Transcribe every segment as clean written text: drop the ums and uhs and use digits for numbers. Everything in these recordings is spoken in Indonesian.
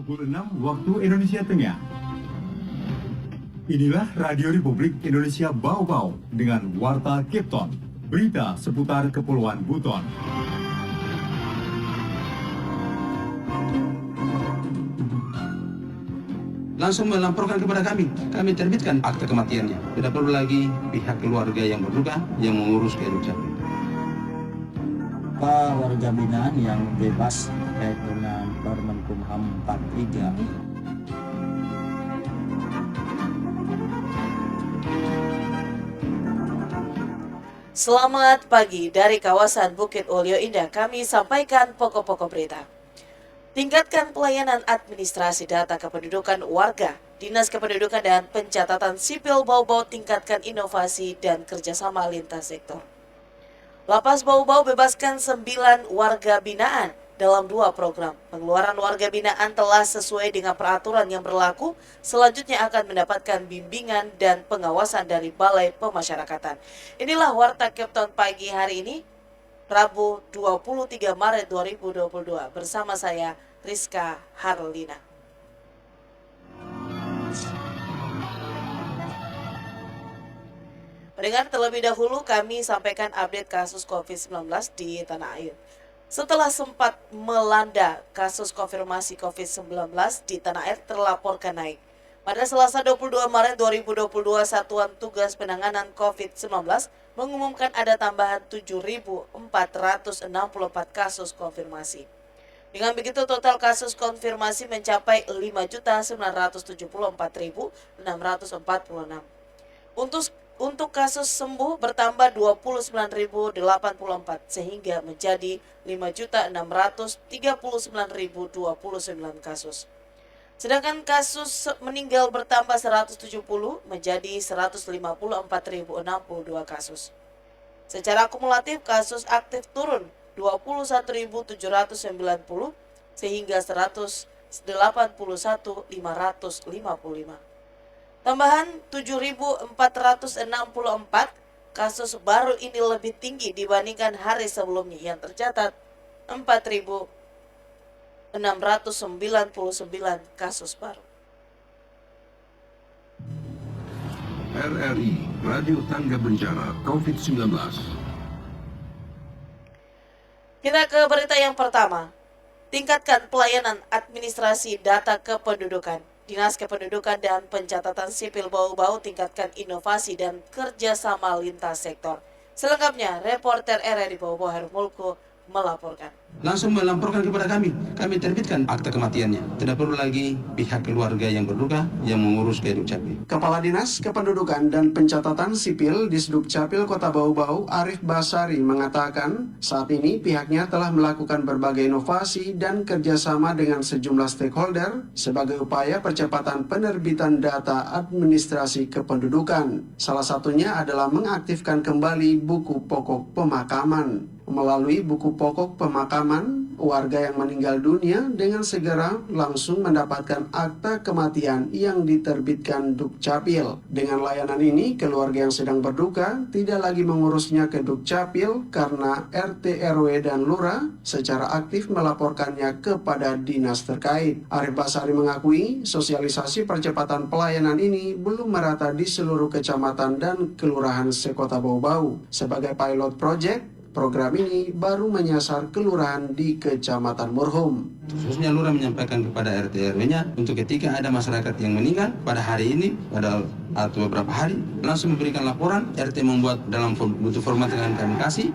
Pukul 6 waktu Indonesia Tengah. Inilah Radio Republik Indonesia Bau-Bau dengan Warta Kipton. Berita seputar Kepulauan Buton. Langsung melaporkan kepada kami. Kami terbitkan akta kematiannya. Tidak perlu lagi pihak keluarga yang berduka yang mengurus kehidupan. Warga binaan yang bebas terkait dengan Permenkumham 43. Selamat pagi dari kawasan Bukit Olio Indah. Kami sampaikan pokok-pokok berita. Tingkatkan pelayanan administrasi data kependudukan warga. Dinas Kependudukan dan Pencatatan Sipil Bau-Bau tingkatkan inovasi dan kerjasama lintas sektor. Lapas Bau-Bau bebaskan 9 warga binaan dalam 2 program. Pengeluaran warga binaan telah sesuai dengan peraturan yang berlaku. Selanjutnya akan mendapatkan bimbingan dan pengawasan dari Balai Pemasyarakatan. Inilah Warta Kipton pagi hari ini, Rabu 23 Maret 2022. Bersama saya, Rizka Harlina. Pendengar, terlebih dahulu kami sampaikan update kasus COVID-19 di tanah air. Setelah sempat melanda, kasus konfirmasi COVID-19 di tanah air terlaporkan naik. Pada Selasa 22 Maret 2022, Satuan Tugas Penanganan COVID-19 mengumumkan ada tambahan 7.464 kasus konfirmasi. Dengan begitu total kasus konfirmasi mencapai 5.974.646. Untuk kasus sembuh bertambah 29.084 sehingga menjadi 5.639.029 kasus. Sedangkan kasus meninggal bertambah 170 menjadi 154.062 kasus. Secara akumulatif kasus aktif turun 21.790 sehingga 181.555. Tambahan 7.464 kasus baru ini lebih tinggi dibandingkan hari sebelumnya yang tercatat 4.699 kasus baru. RRI, Radio Tangga Bencana COVID-19. Kita ke berita yang pertama. Tingkatkan pelayanan administrasi data kependudukan. Dinas Kependudukan dan Pencatatan Sipil Bau-Bau tingkatkan inovasi dan kerjasama lintas sektor. Selengkapnya, reporter RRI Bau-Bau Hermulko melaporkan. Langsung melaporkan kepada kami. Kami terbitkan akta kematiannya. Tidak perlu lagi pihak keluarga yang berduka yang mengurus kehidupan. Kepala Dinas Kependudukan dan Pencatatan Sipil Disdukcapil Kota Bau-Bau Arif Basari mengatakan saat ini pihaknya telah melakukan berbagai inovasi dan kerjasama dengan sejumlah stakeholder sebagai upaya percepatan penerbitan data administrasi kependudukan. Salah satunya adalah mengaktifkan kembali buku pokok pemakaman. Melalui buku pokok pemakaman, warga yang meninggal dunia dengan segera langsung mendapatkan akta kematian yang diterbitkan Dukcapil. Dengan layanan ini, keluarga yang sedang berduka tidak lagi mengurusnya ke Dukcapil karena RT RW dan Lurah secara aktif melaporkannya kepada dinas terkait. Arif Basari mengakui sosialisasi percepatan pelayanan ini belum merata di seluruh kecamatan dan kelurahan sekota Bau-Bau. Sebagai pilot project, program ini baru menyasar kelurahan di Kecamatan Murhum. Khususnya Lurah menyampaikan kepada RT RW-nya untuk ketika ada masyarakat yang meninggal pada hari ini atau beberapa hari langsung memberikan laporan. RT membuat dalam bentuk format yang kami kasih,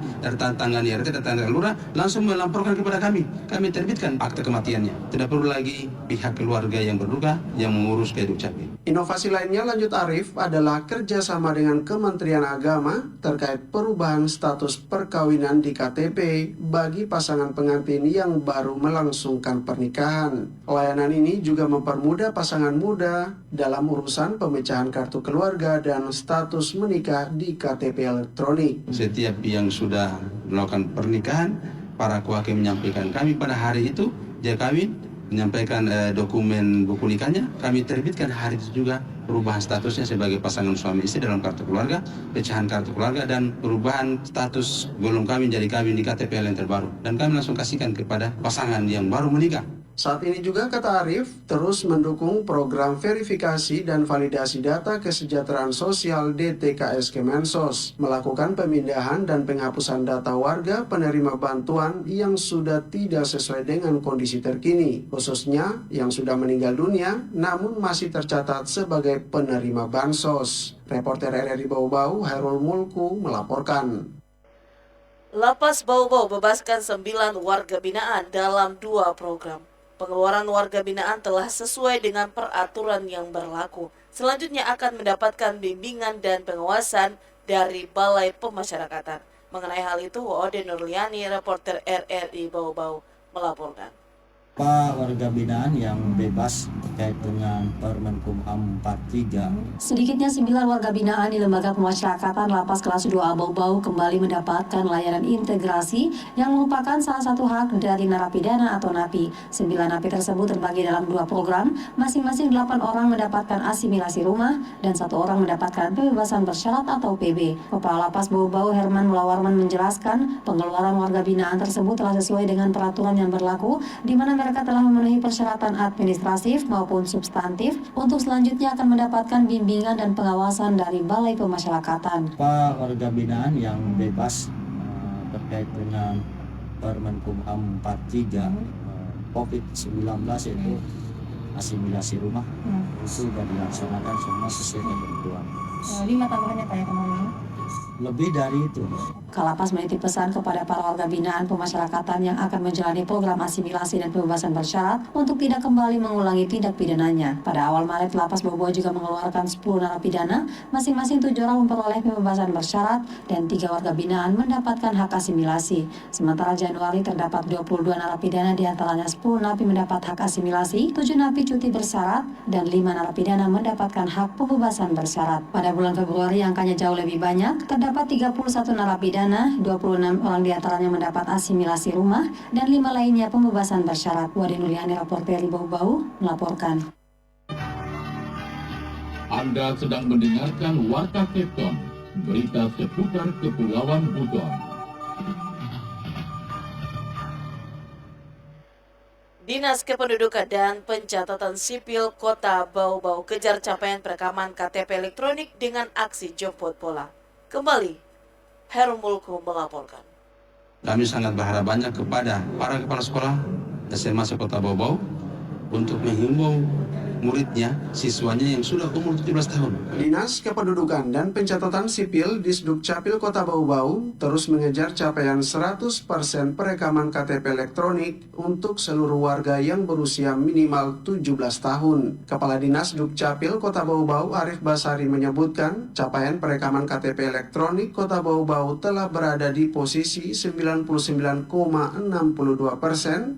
tangani RT dan tangani Lurah langsung melaporkan kepada kami. Kami terbitkan akta kematiannya. Tidak perlu lagi pihak keluarga yang berduka yang mengurus kehidupan. Inovasi lainnya, lanjut Arif, adalah kerjasama dengan Kementerian Agama terkait perubahan status perkawinan di KTP bagi pasangan pengantin yang baru melangsungkan pernikahan. Layanan ini juga mempermudah pasangan muda dalam urusan pemecahan kartu keluarga dan status menikah di KTP elektronik. Setiap yang sudah melakukan pernikahan, para kuhaki menyampaikan kami pada hari itu, dia kawin, menyampaikan dokumen buku nikahnya, kami terbitkan hari itu juga perubahan statusnya sebagai pasangan suami istri dalam kartu keluarga, pecahan kartu keluarga, dan perubahan status belum kawin jadi kawin di KTP yang terbaru. Dan kami langsung kasihkan kepada pasangan yang baru menikah. Saat ini juga, kata Arif, terus mendukung program verifikasi dan validasi data kesejahteraan sosial DTKS Kemensos, melakukan pemindahan dan penghapusan data warga penerima bantuan yang sudah tidak sesuai dengan kondisi terkini, khususnya yang sudah meninggal dunia namun masih tercatat sebagai penerima bansos. Reporter RRI Bau-Bau, Hairul Mulku, melaporkan. Lapas Bau-Bau bebaskan 9 warga binaan dalam 2 program. Pengeluaran warga binaan telah sesuai dengan peraturan yang berlaku. Selanjutnya akan mendapatkan bimbingan dan pengawasan dari Balai Pemasyarakatan. Mengenai hal itu, Ode Nurliani, reporter RRI Bau-Bau, melaporkan. Warga binaan yang bebas terkait dengan Permen Kumham 43. Sedikitnya 9 warga binaan di Lembaga Pemasyarakatan Lapas Kelas 2A Bau-Bau kembali mendapatkan layanan integrasi yang merupakan salah satu hak dari narapidana atau NAPI. 9 NAPI tersebut terbagi dalam 2 program, masing-masing 8 orang mendapatkan asimilasi rumah dan 1 orang mendapatkan pembebasan bersyarat atau PB. Kepala Lapas Bau-Bau Herman Mulawarman menjelaskan pengeluaran warga binaan tersebut telah sesuai dengan peraturan yang berlaku, di mana mereka telah memenuhi persyaratan administratif maupun substantif untuk selanjutnya akan mendapatkan bimbingan dan pengawasan dari Balai Pemasyarakatan. Warga binaan yang bebas terkait dengan Permen Kumham 43 COVID-19 itu asimilasi rumah itu sudah dilaksanakan semua sesuai ketentuan. 5 tambahannya Pak ya kemarin? Lebih dari itu. Kalapas menitip pesan kepada para warga binaan pemasyarakatan yang akan menjalani program asimilasi dan pembebasan bersyarat untuk tidak kembali mengulangi tindak pidananya. Pada awal Maret, Lapas Bau-Bau juga mengeluarkan 10 narapidana, masing-masing 7 orang memperoleh pembebasan bersyarat dan 3 warga binaan mendapatkan hak asimilasi. Sementara Januari terdapat 22 narapidana, diantaranya 10 napi mendapat hak asimilasi, 7 napi cuti bersyarat, dan 5 narapidana mendapatkan hak pembebasan bersyarat. Pada bulan Februari angkanya jauh lebih banyak, terdapat 31 narapidana, 26 orang diantaranya mendapat asimilasi rumah, dan 5 lainnya pembebasan bersyarat. Wade Nuliani, reporter Bau-Bau, melaporkan. Anda sedang mendengarkan Warta Kepton, berita seputar Kepulauan Buton. Dinas Kependudukan dan Pencatatan Sipil Kota Bau-Bau kejar capaian perekaman KTP elektronik dengan aksi jemput bola. Kembali, Hairul Mulku melaporkan. Kami sangat berharap banyak kepada para kepala sekolah SMA Kota Bau-Bau untuk menghimbau muridnya, siswanya yang sudah umur 17 tahun. Dinas Kependudukan dan Pencatatan Sipil Disdukcapil Kota Bau-Bau terus mengejar capaian 100% perekaman KTP elektronik untuk seluruh warga yang berusia minimal 17 tahun. Kepala Dinas Dukcapil Kota Bau-Bau Arif Basari menyebutkan capaian perekaman KTP elektronik Kota Bau-Bau telah berada di posisi 99,62%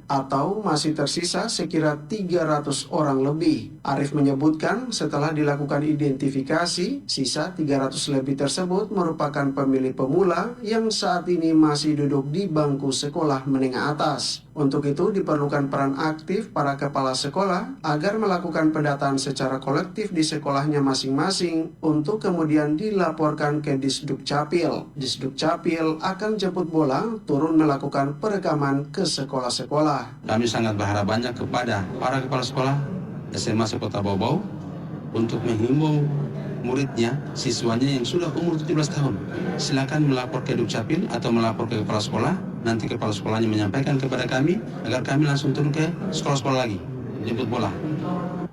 atau masih tersisa sekira 300 orang lebih. Arif menyebutkan setelah dilakukan identifikasi, sisa 300 lebih tersebut merupakan pemilih pemula yang saat ini masih duduk di bangku sekolah menengah atas. Untuk itu diperlukan peran aktif para kepala sekolah agar melakukan pendataan secara kolektif di sekolahnya masing-masing untuk kemudian dilaporkan ke Disdukcapil. Disdukcapil akan jemput bola turun melakukan perekaman ke sekolah-sekolah. Kami sangat berharap banyak kepada para kepala sekolah SMA Kota Bau-Bau untuk menghimbau muridnya, siswanya yang sudah umur 17 tahun. Silakan melapor ke Dukcapil atau melapor ke kepala sekolah. Nanti kepala sekolahnya menyampaikan kepada kami agar kami langsung turun ke sekolah-sekolah lagi, jemput bola.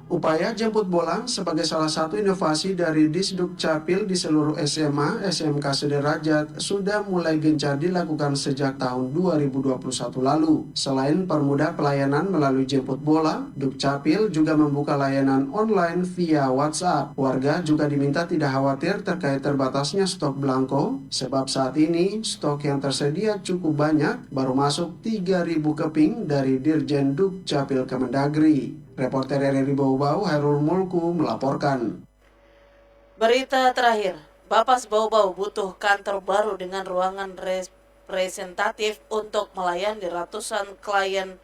Upaya jemput bola sebagai salah satu inovasi dari Disdukcapil di seluruh SMA, SMK sederajat sudah mulai gencar dilakukan sejak tahun 2021 lalu. Selain permudah pelayanan melalui jemput bola, Dukcapil juga membuka layanan online via WhatsApp. Warga juga diminta tidak khawatir terkait terbatasnya stok belangko, sebab saat ini stok yang tersedia cukup banyak, baru masuk 3.000 keping dari Dirjen Dukcapil Kemendagri. Reporter RRI Bau-Bau Hairul Mulku melaporkan. Berita terakhir, Bapas Bau-Bau butuh kantor baru dengan ruangan representatif untuk melayani ratusan klien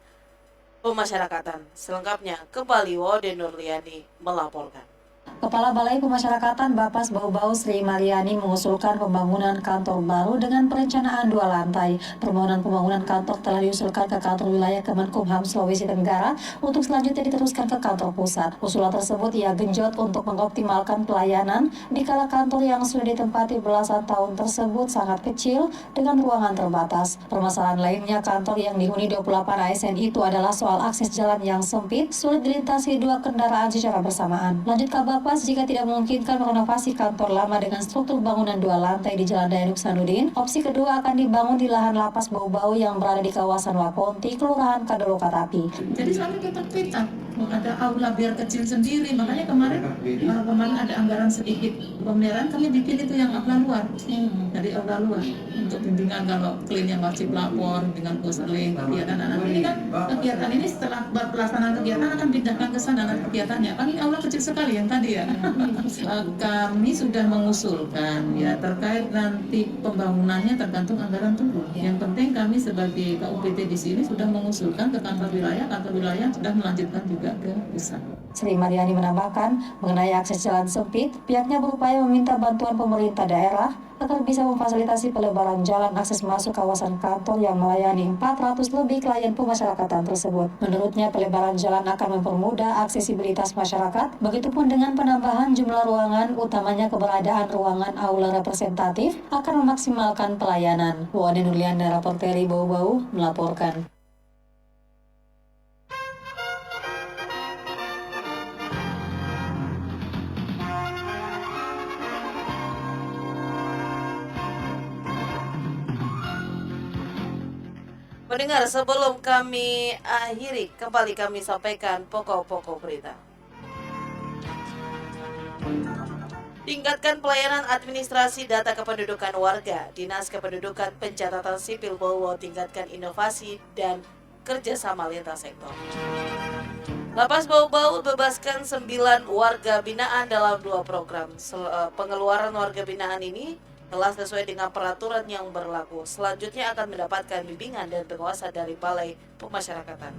pemasyarakatan. Selengkapnya kembali Wode Nurliani melaporkan. Kepala Balai Pemasyarakatan Bapas Bau-Bau Sri Mariani mengusulkan pembangunan kantor baru dengan perencanaan 2 lantai. Permohonan pembangunan kantor telah diusulkan ke kantor wilayah Kemenkumham Sulawesi Tenggara untuk selanjutnya diteruskan ke kantor pusat. Usulan tersebut ia genjot untuk mengoptimalkan pelayanan dikala kantor yang sudah ditempati belasan tahun tersebut sangat kecil dengan ruangan terbatas. Permasalahan lainnya, kantor yang dihuni 28 ASN itu adalah soal akses jalan yang sempit, sulit dilintasi 2 kendaraan secara bersamaan. Lanjut Kabapas, jika tidak memungkinkan merenovasi kantor lama dengan struktur bangunan 2 lantai di Jalan Dainuk Sanudin, opsi kedua akan dibangun di lahan lapas Bau-Bau yang berada di kawasan Wakonti, Kelurahan Kadolo Katapi. Jadi selalu kita ada aula biar kecil sendiri, makanya kemarin ada anggaran sedikit pemeliharaan, kami bikin itu yang aula luar, dari aula luar untuk bimbingan kalau klien yang wajib lapor dengan pusling kegiatan anak ini kan kegiatan ini setelah pelaksanaan kegiatan akan pindahkan ke sana kegiatannya kan ini aula kecil sekali yang tadi ya. Kami sudah mengusulkan ya terkait nanti pembangunannya tergantung anggaran turun. Yang penting kami sebagai KUPT di sini sudah mengusulkan ke kantor wilayah sudah melanjutkan juga ke pusat. Sri Mariani menambahkan, mengenai akses jalan sempit, pihaknya berupaya meminta bantuan pemerintah daerah agar bisa memfasilitasi pelebaran jalan akses masuk kawasan kantor yang melayani 400 lebih klien pemasyarakatan tersebut. Menurutnya, pelebaran jalan akan mempermudah aksesibilitas masyarakat, begitupun dengan penambahan jumlah ruangan, utamanya keberadaan ruangan aula representatif, akan memaksimalkan pelayanan. Wone Nurliana, Raporteri Bau-Bau, melaporkan. Pendengar, sebelum kami akhiri, kembali kami sampaikan pokok-pokok berita. Tingkatkan pelayanan administrasi data kependudukan warga. Dinas Kependudukan Pencatatan Sipil Bau-Bau tingkatkan inovasi dan kerjasama lintas sektor. Lapas Bau-Bau bebaskan 9 warga binaan dalam 2 program. Pengeluaran warga binaan ini telah sesuai dengan peraturan yang berlaku. Selanjutnya akan mendapatkan bimbingan dan penguasa dari Balai Pemasyarakatan.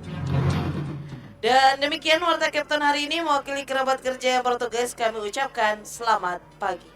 Dan demikian Warta Kepton hari ini. Mewakili kerabat kerja yang bertugas, kami ucapkan selamat pagi.